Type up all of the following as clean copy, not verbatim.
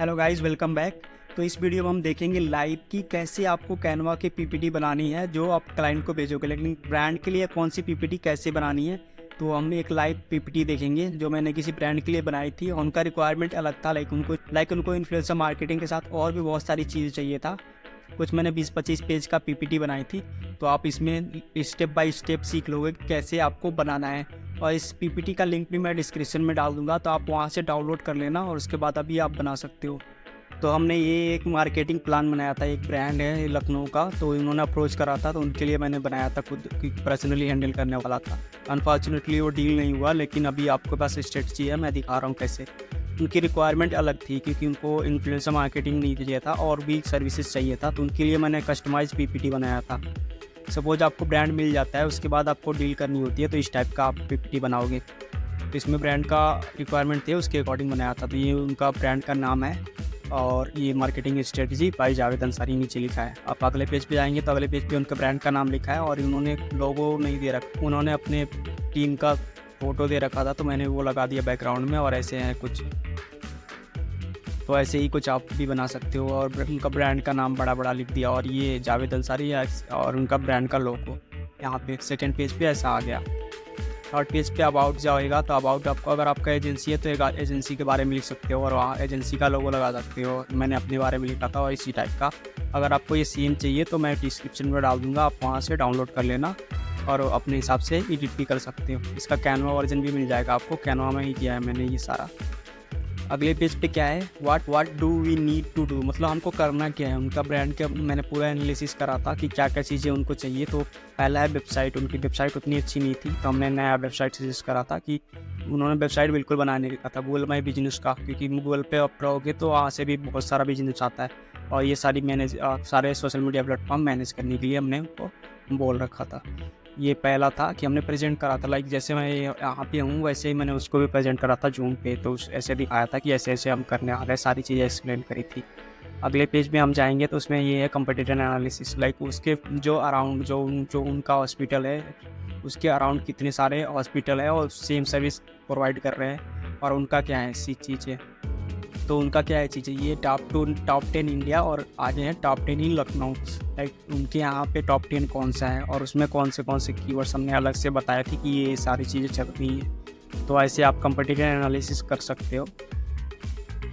Hello guys, welcome back. तो इस video में हम देखेंगे लाइव कि कैसे आपको कैनवा की पीपीटी बनानी है जो आप क्लाइंट को भेजोगे, लेकिन ब्रांड के लिए कौन सी पीपीटी कैसे बनानी है। तो हम एक लाइव पीपीटी देखेंगे जो मैंने किसी ब्रांड के लिए बनाई थी। उनका रिक्वायरमेंट अलग था, उनको इन्फ्लुएंसर मार्केटिंग के साथ और भी बहुत सारी चीज़ें चाहिए था। कुछ मैंने 20-25 पेज का पीपीटी बनाई थी। तो आप इसमें स्टेप बाय स्टेप सीख लोगे कि कैसे आपको बनाना है। और इस पीपीटी का लिंक भी मैं डिस्क्रिप्शन में डाल दूंगा, तो आप वहां से डाउनलोड कर लेना और उसके बाद अभी आप बना सकते हो। तो हमने ये एक मार्केटिंग प्लान बनाया था। एक ब्रांड है लखनऊ का, तो इन्होंने अप्रोच करा था, तो उनके लिए मैंने बनाया था, खुद पर्सनली हैंडल करने वाला था। अनफॉर्चुनेटली वो डील नहीं हुआ, लेकिन अभी आपके पास स्ट्रेटजी है, मैं दिखा रहा हूँ कैसे। उनकी रिक्वायरमेंट अलग थी क्योंकि उनको इन्फ्लुएंसर मार्केटिंग नहीं चाहिए था और भी सर्विसेज चाहिए था, तो उनके लिए मैंने कस्टमाइज पीपीटी बनाया था। सपोज आपको ब्रांड मिल जाता है, उसके बाद आपको डील करनी होती है, तो इस टाइप का आप पीपीटी बनाओगे। तो इसमें ब्रांड का रिक्वायरमेंट थे, उसके अकॉर्डिंग बनाया था। तो ये उनका ब्रांड का नाम है और ये marketing strategy by Javed Ansari नीचे लिखा है। आप अगले पेज पे जाएंगे तो अगले पेज पे उनका ब्रांड का नाम लिखा है और उन्होंने लोगो नहीं दे रखा, उन्होंने अपने टीम का फ़ोटो दे रखा था, तो मैंने वो लगा दिया बैकग्राउंड में। और ऐसे हैं कुछ, तो ऐसे ही कुछ आप भी बना सकते हो। और उनका ब्रांड का नाम बड़ा बड़ा लिख दिया और ये जावेद अंसारी है और उनका ब्रांड का लोगो यहाँ पे। सेकंड पेज पे ऐसा आ गया। थर्ड पेज पे अबाउट जाएगा, तो अबाउट आपको, अगर आपका एजेंसी है तो एक एजेंसी के बारे में लिख सकते हो और वहाँ एजेंसी का लोगो लगा सकते हो। मैंने अपने बारे में लिखा था और इसी टाइप का। अगर आपको ये सीन चाहिए तो मैं डिस्क्रिप्शन में डाल दूँगा, आप वहाँ से डाउनलोड कर लेना और अपने हिसाब से एडिट भी कर सकते हो। इसका कैनवा वर्जन भी मिल जाएगा आपको, कैनवा में ही किया है मैंने ये सारा। अगले पेज पे क्या है, what do we need to do, मतलब हमको करना क्या है। उनका ब्रांड का मैंने पूरा एनालिसिस करा था कि क्या क्या चीज़ें उनको चाहिए। तो पहला है वेबसाइट। उनकी वेबसाइट उतनी अच्छी नहीं थी, तो हमने नया वेबसाइट सजेस्ट करा था कि उन्होंने वेबसाइट बिल्कुल बनाने का था गूगल माई बिजनेस का, क्योंकि गूगल पे आप रहोगे तो वहाँ से भी बहुत सारा बिजनेस आता है और ये सारे सोशल मीडिया प्लेटफॉर्म मैनेज करने के लिए हमने उनको बोल रखा था। ये पहला था कि हमने प्रेजेंट करा था, लाइक जैसे मैं यहाँ पे हूँ वैसे ही मैंने उसको भी प्रेजेंट करा था जूम पे। तो ऐसे दिखाया था कि ऐसे ऐसे हम करने वाले हैं, सारी चीज़ें एक्सप्लेन करी थी। अगले पेज में हम जाएंगे तो उसमें ये है कंपटीटर एनालिसिस, लाइक उसके जो अराउंड जो उनका हॉस्पिटल है उसके अराउंड कितने सारे हॉस्पिटल है और सेम सर्विस प्रोवाइड कर रहे हैं और उनका क्या है सी चीज़ें। तो उनका क्या है चीज़ें, ये टॉप 10 इंडिया और आगे हैं टॉप 10 इन लखनऊ। लाइक उनके यहाँ पे टॉप 10 कौन सा है और उसमें कौन से कीवर्ड्स हमने अलग से बताया थी कि ये सारी चीज़ें चल रही हैं। तो ऐसे आप कंपटीटर एनालिसिस कर सकते हो।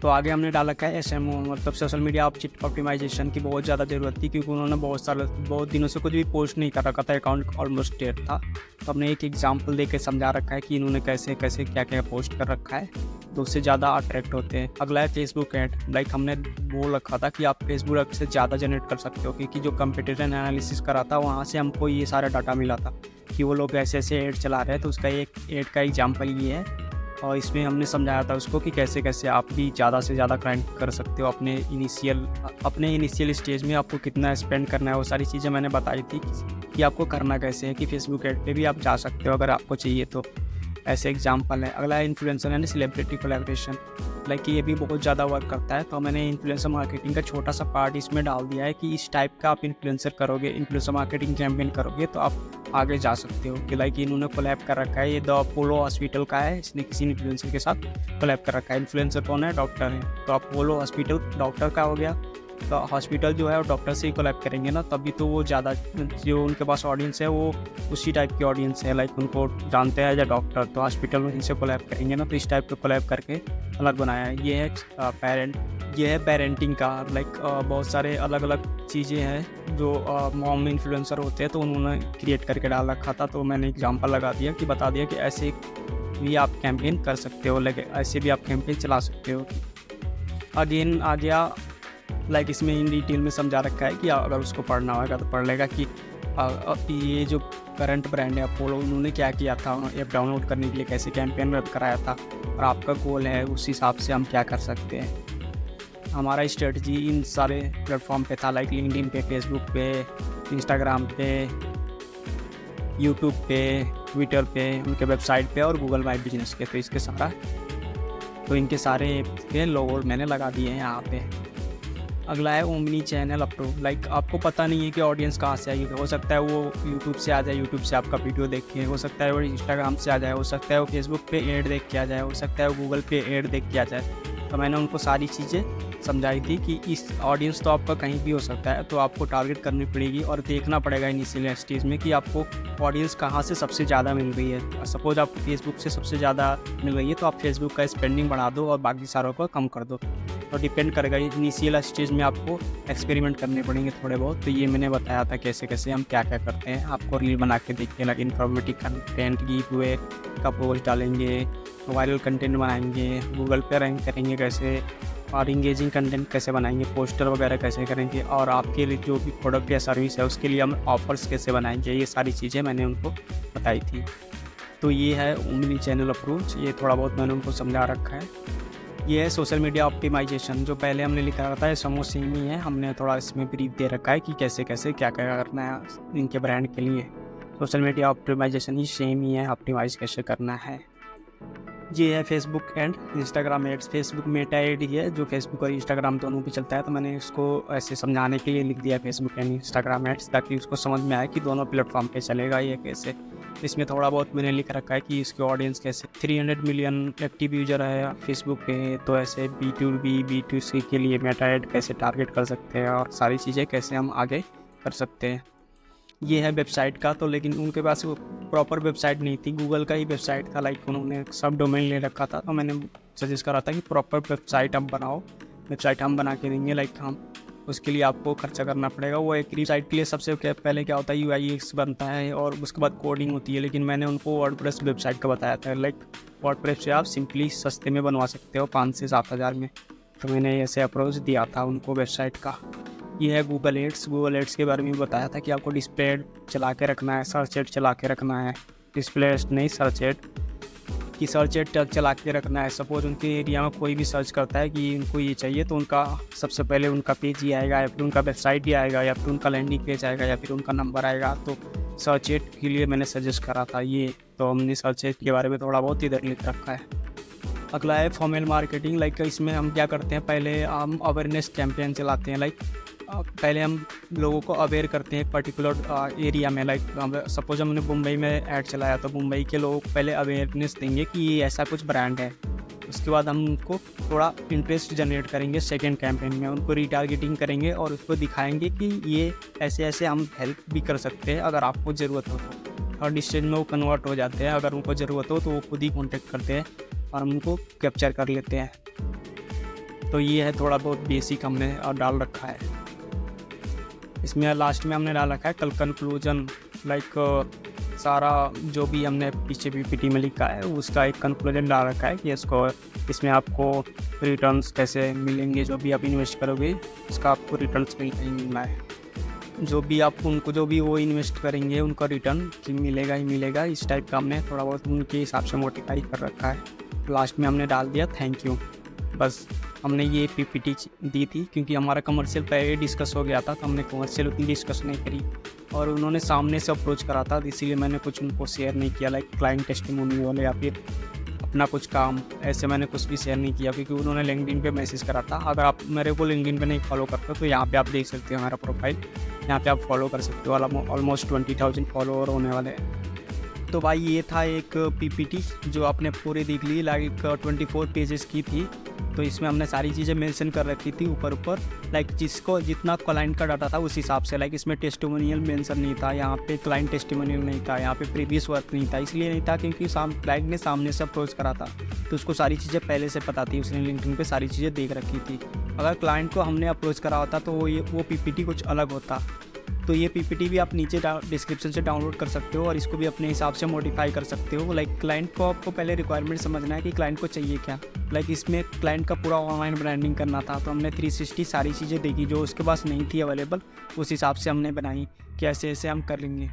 तो आगे हमने डाला क्या है SMO, मतलब सोशल मीडिया ऑप्टिमाइजेशन की बहुत ज़्यादा ज़रूरत थी, क्योंकि उन्होंने बहुत दिनों से कुछ भी पोस्ट नहीं कर रखा था, अकाउंट ऑलमोस्ट डेड था। तो हमने एक एग्जांपल देके समझा रखा है कि इन्होंने कैसे कैसे क्या क्या पोस्ट कर रखा है, तो उससे ज़्यादा अट्रैक्ट होते हैं। अगला है फेसबुक ऐड। लाइक हमने बोल रखा था कि आप फेसबुक ऐड से ज़्यादा जनरेट कर सकते हो, क्योंकि जो कंपटीटर एनालिसिस करा था वहाँ से हमको ये सारा डाटा मिला था कि वो लोग ऐसे ऐसे ऐड चला रहे हैं। तो उसका एक ऐड का एग्जाम्पल ये है और इसमें हमने समझाया था उसको कि कैसे कैसे आप भी ज़्यादा से ज़्यादा क्लाइंट कर सकते हो। अपने इनिशियल स्टेज में आपको कितना स्पेंड करना है, वो सारी चीज़ें मैंने बताई थी कि आपको करना कैसे है, कि फेसबुक ऐड पे भी आप जा सकते हो अगर आपको चाहिए तो। ऐसे एग्जाम्पल है। अगला है influencer and celebrity collaboration. Like ये भी बहुत ज़्यादा वर्क करता है, तो मैंने इन्फ्लुएंसर मार्केटिंग का छोटा सा पार्ट इसमें डाल दिया है कि इस टाइप का आप इन्फ्लुएंसर मार्केटिंग कैंपेन करोगे तो आप आगे जा सकते हो। कि लाइक इन्होंने कोलैब कर रखा है, ये द अपोलो हॉस्पिटल का है, इसने किसी इन्फ्लुएंसर के साथ कोलैब कर रखा है। इन्फ्लुएंसर कौन है, डॉक्टर है, तो अपोलो हॉस्पिटल डॉक्टर का हो गया। तो हॉस्पिटल जो है वो डॉक्टर से ही कोलैब करेंगे ना, तभी तो वो ज़्यादा जो उनके पास ऑडियंस है वो उसी टाइप की ऑडियंस है, लाइक उनको जानते हैं या डॉक्टर, तो हॉस्पिटल में इनसे कोलैब करेंगे ना, तो इस टाइप का कोलैब करके अलग बनाया है। ये है पेरेंटिंग का। लाइक बहुत सारे अलग अलग चीज़ें हैं जो मॉम इन्फ्लुएंसर होते हैं, तो उन्होंने क्रिएट करके डाल रखा था। तो मैंने एग्जाम्पल लगा दिया कि बता दिया कि ऐसे भी आप कैंपेन कर सकते हो, लाइक ऐसे भी आप कैंपेन चला सकते हो। अगेन आ गया, लाइक इसमें इन डिटेल में समझा रखा है कि अगर उसको पढ़ना होगा तो पढ़ लेगा कि ये जो करंट ब्रांड है अपोलो, उन्होंने क्या किया था ऐप डाउनलोड करने के लिए, कैसे कैंपेन रन कराया था और आपका गोल है, उस हिसाब से हम क्या कर सकते हैं। हमारा स्ट्रेटजी इन सारे प्लेटफॉर्म पे था, लाइक लिंक्डइन पे, फेसबुक पे, इंस्टाग्राम पे, यूट्यूब पे, ट्विटर पे, उनके वेबसाइट पे और गूगल माई बिजनेस के। तो इनके सारे के लोगो मैंने लगा दिए हैं यहाँ पे। अगला है ओमनी चैनल अप्रूव। लाइक आपको पता नहीं है कि ऑडियंस कहाँ से आएगी, हो सकता है वो यूट्यूब से आ जाए, यूट्यूब से आपका वीडियो देख के, हो सकता है वो इंस्टाग्राम से आ जाए, हो सकता है वो फेसबुक पे ऐड देख के आ जाए, हो सकता है वो गूगल पे ऐड देख के आ जाए। तो मैंने उनको सारी चीज़ें समझाई थी कि इस ऑडियंस तो आपका कहीं भी हो सकता है, तो आपको टारगेट करनी पड़ेगी और देखना पड़ेगा इनिशियल स्टेज में कि आपको ऑडियंस कहाँ से सबसे ज़्यादा मिल रही है। सपोज आपको फेसबुक से सबसे ज़्यादा मिल रही है तो आप फेसबुक का स्पेंडिंग बढ़ा दो और बाकी सारों को कम कर दो। तो डिपेंड करेगा, इनिशियल स्टेज में आपको एक्सपेरिमेंट करने पड़ेंगे थोड़े बहुत। तो ये मैंने बताया था कैसे कैसे हम क्या क्या करते हैं। आपको रील बना के देखिए, like informative content, give away का पोस्ट डालेंगे, वायरल कंटेंट बनाएंगे, गूगल पे रैंक करेंगे कैसे, और इंगेजिंग कंटेंट कैसे बनाएंगे, पोस्टर वगैरह कैसे करेंगे, और आपके लिए जो भी प्रोडक्ट या सर्विस है उसके लिए हम ऑफर्स कैसे बनाएंगे, ये सारी चीज़ें मैंने उनको बताई थी। तो ये है ओमनी चैनल अप्रोच, ये थोड़ा बहुत मैंने उनको समझा रखा है। ये है सोशल मीडिया ऑप्टिमाइजेशन, जो पहले हमने लिखा था, समूह सेम ही है, हमने थोड़ा इसमें ब्रीफ दे रखा है कि कैसे कैसे क्या क्या करना है इनके ब्रांड के लिए। सोशल मीडिया ऑप्टिमाइजेशन ही सेम ही है, ऑप्टिमाइज कैसे करना है। ये है Facebook and Instagram ads. Facebook Meta ad ही है जो फेसबुक और इंस्टाग्राम दोनों पे चलता है, तो मैंने इसको ऐसे समझाने के लिए लिख दिया फेसबुक एंड इंस्टाग्राम एड्स, ताकि उसको समझ में आए कि दोनों प्लेटफॉर्म पे चलेगा ये कैसे। इसमें थोड़ा बहुत मैंने लिख रखा है कि इसके ऑडियंस कैसे 300 मिलियन एक्टिव यूज़र है फेसबुक पे, तो ऐसे B2B B2C के लिए मेटा एड कैसे टारगेट कर सकते हैं और सारी चीज़ें कैसे हम आगे कर सकते हैं। ये है वेबसाइट का, तो लेकिन उनके पास वो प्रॉपर वेबसाइट नहीं थी, गूगल का ही वेबसाइट था, लाइक उन्होंने सब डोमेन ले रखा था। तो मैंने सजेस्ट करा था कि प्रॉपर वेबसाइट आप बनाओ, वेबसाइट हम बना के देंगे, लाइक हम उसके लिए आपको खर्चा करना पड़ेगा। वो एक वेबसाइट के लिए सबसे पहले क्या होता है, UI/UX बनता है और उसके बाद कोडिंग होती है, लेकिन मैंने उनको वर्डप्रेस वेबसाइट का बताया था। लाइक वर्डप्रेस से आप सिंपली सस्ते में बनवा सकते हो 5 से 7 हज़ार में। तो मैंने ऐसे अप्रोच दिया था उनको वेबसाइट का। ये है गूगल एड्स। गूगल एड्स के बारे में बताया था कि आपको डिस्प्ले एड चला के रखना है, सर्च एड चला के रखना है, डिस्प्ले एड नहीं सर्च एड, कि सर्च एड चला के रखना है। सपोज उनके एरिया में कोई भी सर्च करता है कि उनको ये चाहिए, तो उनका सबसे पहले उनका पेज ही आएगा, या फिर उनका वेबसाइट ही आएगा, या फिर उनका लैंडिंग पेज आएगा, या फिर उनका नंबर आएगा। तो सर्च एड के लिए मैंने सजेस्ट करा था ये, तो हमने सर्च एड के बारे में थोड़ा बहुत इधर लिख रखा है। अगला है फॉर्मल मार्केटिंग। लाइक इसमें हम क्या करते हैं, पहले हम अवेयरनेस कैंपेन चलाते हैं। लाइक पहले हम लोगों को अवेयर करते हैं पर्टिकुलर एरिया में। लाइक सपोज हमने मुंबई में ऐड चलाया, तो मुंबई के लोगों को पहले अवेयरनेस देंगे कि ये ऐसा कुछ ब्रांड है। उसके बाद हम उनको थोड़ा इंटरेस्ट जनरेट करेंगे सेकेंड कैंपेन में, उनको रीटारगेटिंग करेंगे और उसको दिखाएंगे कि ये ऐसे ऐसे हम हेल्प भी कर सकते हैं अगर आपको ज़रूरत हो तो। और स्टेज में वो कन्वर्ट हो जाते हैं, अगर उनको ज़रूरत हो तो वो खुद ही कॉन्टेक्ट करते हैं और हम उनको कैप्चर कर लेते हैं। तो ये है थोड़ा बहुत बेसिक हमने डाल रखा है। इसमें लास्ट में हमने डाल रखा है कल कंक्लूजन। लाइक सारा जो भी हमने पीछे PPT में लिखा है उसका एक कंक्लूजन डाल रखा है कि इसमें आपको रिटर्न्स कैसे मिलेंगे, जो भी आप इन्वेस्ट करोगे उसका आपको रिटर्न्स मिलना है। जो भी वो इन्वेस्ट करेंगे उनका रिटर्न मिलेगा ही मिलेगा। इस टाइप का हमने थोड़ा बहुत उनके हिसाब से मोडिफाई कर रखा है। लास्ट में हमने डाल दिया थैंक यू। बस हमने ये PPT दी थी क्योंकि हमारा कमर्शियल पहले डिस्कस हो गया था, तो हमने कमर्शियल उतनी डिस्कस नहीं करी और उन्होंने सामने से अप्रोच करा था, इसीलिए मैंने कुछ उनको शेयर नहीं किया। लाइक क्लाइंट टेस्टिमोनियल या फिर अपना कुछ काम, ऐसे मैंने कुछ भी शेयर नहीं किया क्योंकि उन्होंने लिंक्डइन पे मैसेज करा था। अगर आप मेरे को लिंक्डइन पे नहीं फॉलो करते तो यहाँ पे आप देख सकते हो हमारा प्रोफाइल, यहाँ पे आप फॉलो कर सकते हो। ऑलमोस्ट 20,000 फॉलोअर होने वाले हैं। तो भाई ये था एक PPT जो आपने पूरी देख ली, लाइक 24 पेजेस की थी। तो इसमें हमने सारी चीज़ें मेंशन कर रखी थी ऊपर, लाइक जिसको जितना क्लाइंट का डाटा था उस हिसाब से। लाइक इसमें टेस्टिमोनियल मेंशन नहीं था, यहाँ पे क्लाइंट टेस्टिमोनियल नहीं था, यहाँ पे प्रीवियस वर्क नहीं था। इसलिए नहीं था क्योंकि क्लाइंट ने सामने से अप्रोच करा था, तो उसको सारी चीज़ें पहले से पता थी, उसने लिंक्डइन पे सारी चीज़ें देख रखी थी। अगर क्लाइंट को हमने अप्रोच करा होता तो वो PPT कुछ अलग होता। तो ये PPT भी आप नीचे डिस्क्रिप्शन से डाउनलोड कर सकते हो और इसको भी अपने हिसाब से मॉडिफाई कर सकते हो। लाइक क्लाइंट को आपको पहले रिक्वायरमेंट समझना है कि क्लाइंट को चाहिए क्या। लाइक इसमें क्लाइंट का पूरा ऑनलाइन ब्रांडिंग करना था, तो हमने 360 सारी चीज़ें देखी जो उसके पास नहीं थी अवेलेबल, उस हिसाब से हमने बनाई कि ऐसे ऐसे हम कर लेंगे।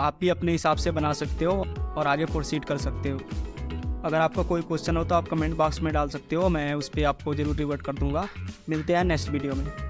आप भी अपने हिसाब से बना सकते हो और आगे प्रोसीड कर सकते हो। अगर आपका कोई क्वेश्चन हो तो आप कमेंट बॉक्स में डाल सकते हो, मैं उस पर आपको ज़रूर रिवर्ट कर दूँगा। मिलते हैं नेक्स्ट वीडियो में।